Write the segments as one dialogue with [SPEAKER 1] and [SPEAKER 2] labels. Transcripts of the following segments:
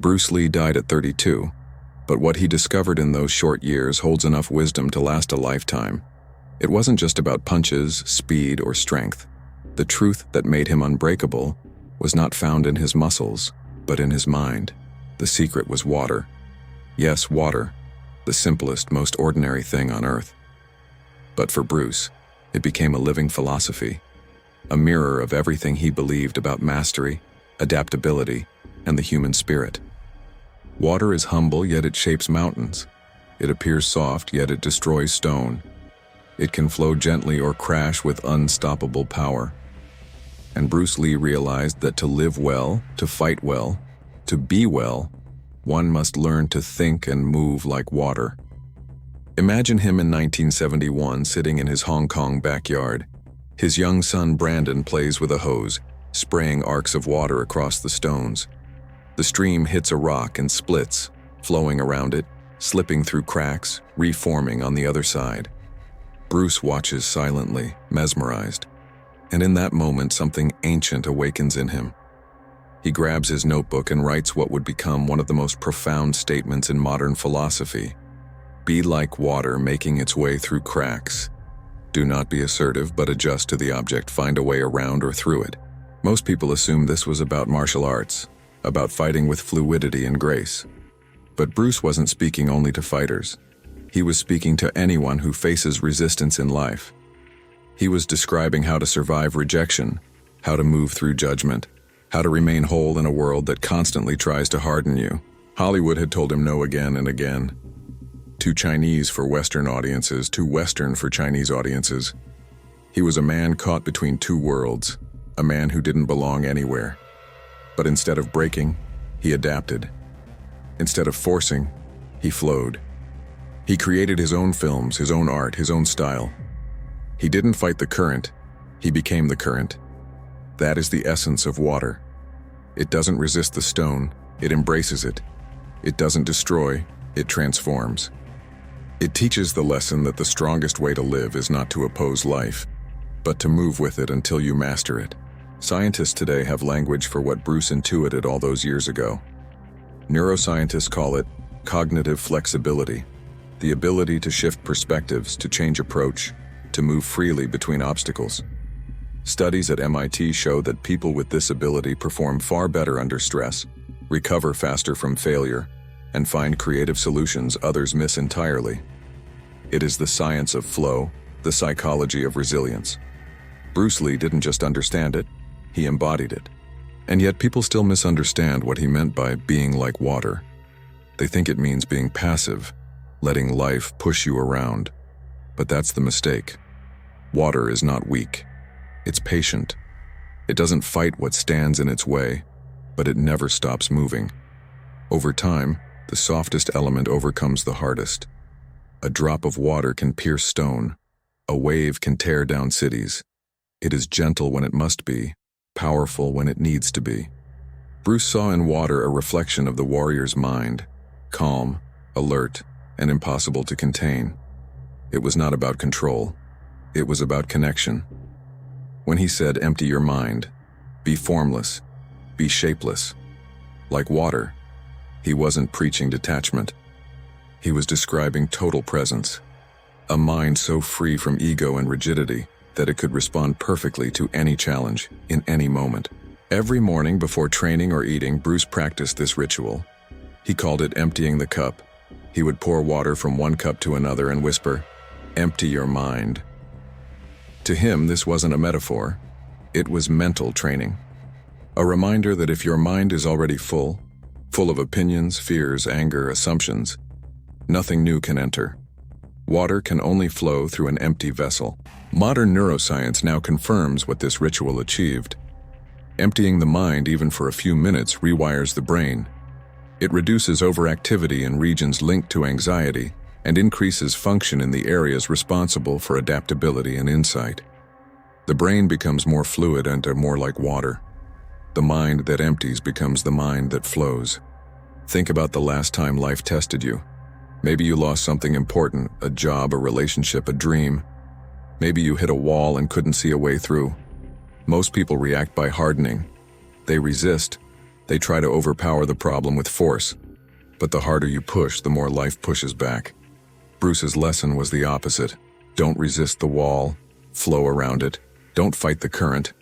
[SPEAKER 1] Bruce Lee died at 32, but what he discovered in those short years holds enough wisdom to last a lifetime. It wasn't just about punches, speed, or strength. The truth that made him unbreakable was not found in his muscles, but in his mind. The secret was water. Yes, water, the simplest, most ordinary thing on earth. But for Bruce, it became a living philosophy, a mirror of everything he believed about mastery, adaptability, and the human spirit. Water is humble, yet it shapes mountains. It appears soft, yet it destroys stone. It can flow gently or crash with unstoppable power. And Bruce Lee realized that to live well, to fight well, to be well, one must learn to think and move like water. Imagine him in 1971 sitting in his Hong Kong backyard. His young son Brandon plays with a hose, spraying arcs of water across the stones. The stream hits a rock and splits, flowing around it, slipping through cracks, reforming on the other side. Bruce watches silently, mesmerized. And in that moment, something ancient awakens in him. He grabs his notebook and writes what would become one of the most profound statements in modern philosophy. Be like water making its way through cracks. Do not be assertive, but adjust to the object, find a way around or through it. Most people assume this was about martial arts, about fighting with fluidity and grace. But Bruce wasn't speaking only to fighters. He was speaking to anyone who faces resistance in life. He was describing how to survive rejection, how to move through judgment, how to remain whole in a world that constantly tries to harden you. Hollywood had told him no again and again. Too Chinese for Western audiences, too Western for Chinese audiences. He was a man caught between two worlds, a man who didn't belong anywhere. But instead of breaking, he adapted. Instead of forcing, he flowed. He created his own films, his own art, his own style. He didn't fight the current, he became the current. That is the essence of water. It doesn't resist the stone, it embraces it. It doesn't destroy, it transforms. It teaches the lesson that the strongest way to live is not to oppose life, but to move with it until you master it. Scientists today have language for what Bruce intuited all those years ago. Neuroscientists call it cognitive flexibility, the ability to shift perspectives, to change approach, to move freely between obstacles. Studies at MIT show that people with this ability perform far better under stress, recover faster from failure, and find creative solutions others miss entirely. It is the science of flow, the psychology of resilience. Bruce Lee didn't just understand it, he embodied it. And yet people still misunderstand what he meant by being like water. They think it means being passive, letting life push you around. But that's the mistake. Water is not weak. It's patient. It doesn't fight what stands in its way, but it never stops moving. Over time, the softest element overcomes the hardest. A drop of water can pierce stone. A wave can tear down cities. It is gentle when it must be, powerful when it needs to be. Bruce saw in water a reflection of the warrior's mind, calm, alert, and impossible to contain. It was not about control. It was about connection. When he said, empty your mind, be formless, be shapeless, like water, he wasn't preaching detachment. He was describing total presence, a mind so free from ego and rigidity that it could respond perfectly to any challenge, in any moment. Every morning before training or eating, Bruce practiced this ritual. He called it emptying the cup. He would pour water from one cup to another and whisper, empty your mind. To him, this wasn't a metaphor. It was mental training. A reminder that if your mind is already full of opinions, fears, anger, assumptions, nothing new can enter. Water can only flow through an empty vessel. Modern neuroscience now confirms what this ritual achieved. Emptying the mind, even for a few minutes, rewires the brain. It reduces overactivity in regions linked to anxiety and increases function in the areas responsible for adaptability and insight. The brain becomes more fluid and more like water. The mind that empties becomes the mind that flows. Think about the last time life tested you. Maybe you lost something important, a job, a relationship, a dream. Maybe you hit a wall and couldn't see a way through. Most people react by hardening. They resist, They try to overpower the problem with force, but the harder you push, the more life pushes back. Bruce's lesson was the opposite. Don't resist the wall, flow around it. Don't fight the current.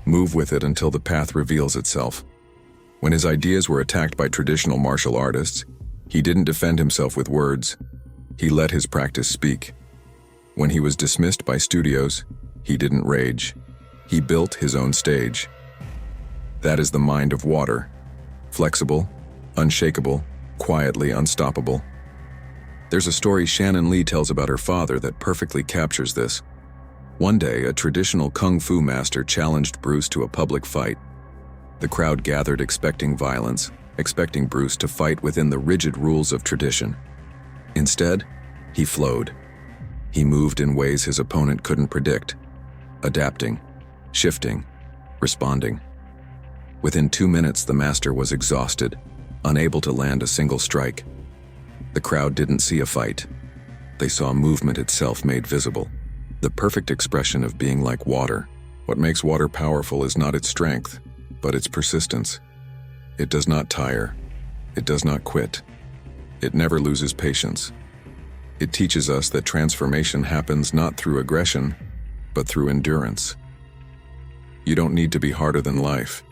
[SPEAKER 1] Move with it until the path reveals itself. When his ideas were attacked by traditional martial artists, he didn't defend himself with words. He let his practice speak. When he was dismissed by studios, he didn't rage. He built his own stage. That is the mind of water. Flexible, unshakable, quietly unstoppable. There's a story Shannon Lee tells about her father that perfectly captures this. One day, a traditional kung fu master challenged Bruce to a public fight. The crowd gathered expecting violence, expecting Bruce to fight within the rigid rules of tradition. Instead, he flowed. He moved in ways his opponent couldn't predict, adapting, shifting, responding. Within 2 minutes, the master was exhausted, unable to land a single strike. The crowd didn't see a fight. They saw movement itself made visible, the perfect expression of being like water. What makes water powerful is not its strength, but its persistence. It does not tire. It does not quit. It never loses patience. It teaches us that transformation happens not through aggression, but through endurance. You don't need to be harder than life.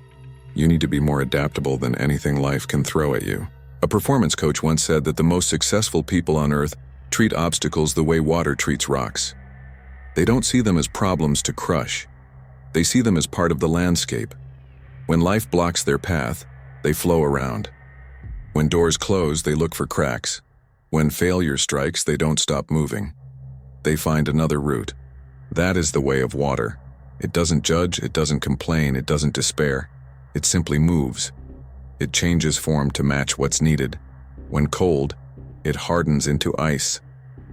[SPEAKER 1] You need to be more adaptable than anything life can throw at you. A performance coach once said that the most successful people on earth treat obstacles the way water treats rocks. They don't see them as problems to crush. They see them as part of the landscape. When life blocks their path, they flow around. When doors close, they look for cracks. When failure strikes, they don't stop moving. They find another route. That is the way of water. It doesn't judge, it doesn't complain, it doesn't despair. It simply moves. It changes form to match what's needed. When cold, it hardens into ice,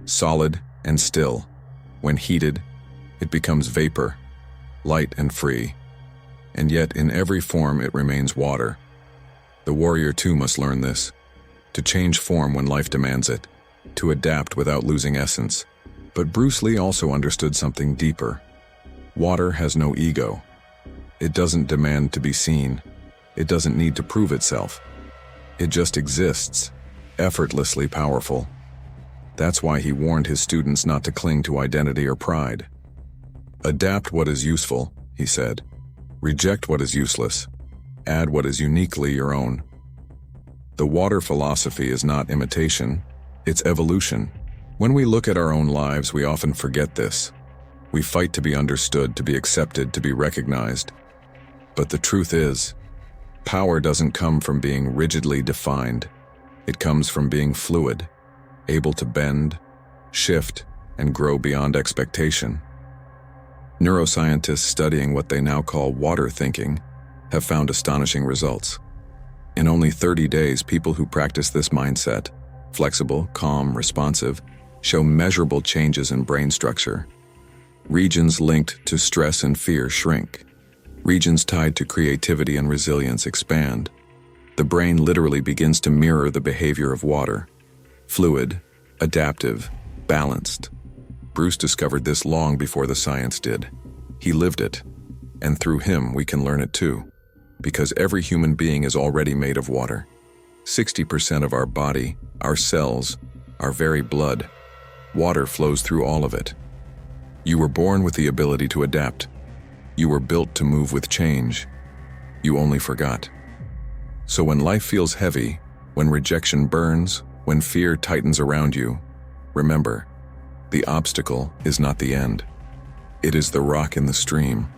[SPEAKER 1] solid and still. When heated, it becomes vapor, light and free. And yet, in every form, it remains water. The warrior too must learn this. To change form when life demands it. To adapt without losing essence. But Bruce Lee also understood something deeper. Water has no ego. It doesn't demand to be seen. It doesn't need to prove itself. It just exists, effortlessly powerful. That's why he warned his students not to cling to identity or pride. Adapt what is useful, he said. Reject what is useless. Add what is uniquely your own. The water philosophy is not imitation, it's evolution. When we look at our own lives, we often forget this. We fight to be understood, to be accepted, to be recognized. But the truth is, power doesn't come from being rigidly defined. It comes from being fluid, able to bend, shift, and grow beyond expectation. Neuroscientists studying what they now call water thinking have found astonishing results. In only 30 days, people who practice this mindset, flexible, calm, responsive, show measurable changes in brain structure. Regions linked to stress and fear shrink. Regions tied to creativity and resilience expand. The brain literally begins to mirror the behavior of water. Fluid, adaptive, balanced. Bruce discovered this long before the science did. He lived it, and through him we can learn it too. Because every human being is already made of water. 60% of our body, our cells, our very blood, water flows through all of it. You were born with the ability to adapt. You were built to move with change. You only forgot. So when life feels heavy, when rejection burns, when fear tightens around you, remember, the obstacle is not the end. It is the rock in the stream,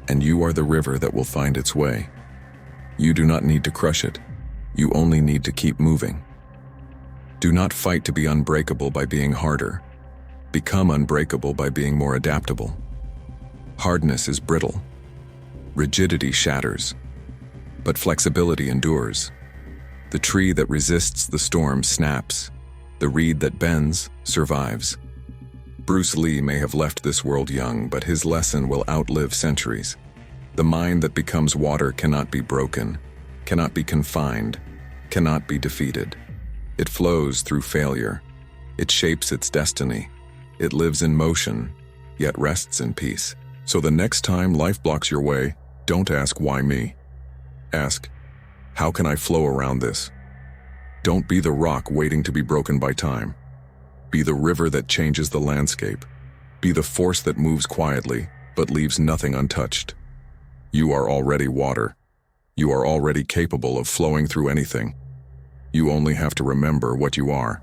[SPEAKER 1] and you are the river that will find its way. You do not need to crush it. You only need to keep moving. Do not fight to be unbreakable by being harder. Become unbreakable by being more adaptable. Hardness is brittle. Rigidity shatters. But flexibility endures. The tree that resists the storm snaps. The reed that bends survives. Bruce Lee may have left this world young, but his lesson will outlive centuries. The mind that becomes water cannot be broken, cannot be confined, cannot be defeated. It flows through failure. It shapes its destiny. It lives in motion, yet rests in peace. So the next time life blocks your way, don't ask why me. Ask, How can I flow around this? Don't be the rock waiting to be broken by time. Be the river that changes the landscape. Be the force that moves quietly, but leaves nothing untouched. You are already water. You are already capable of flowing through anything. You only have to remember what you are.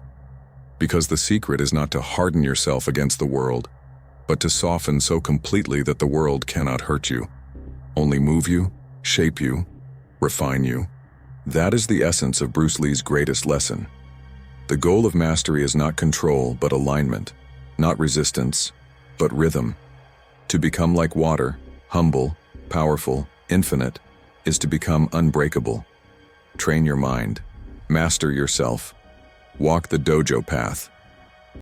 [SPEAKER 1] Because the secret is not to harden yourself against the world, but to soften so completely that the world cannot hurt you. Only move you, shape you, refine you. That is the essence of Bruce Lee's greatest lesson. The goal of mastery is not control, but alignment. Not resistance, but rhythm. To become like water, humble, powerful, infinite, is to become unbreakable. Train your mind. Master yourself. Walk the dojo path.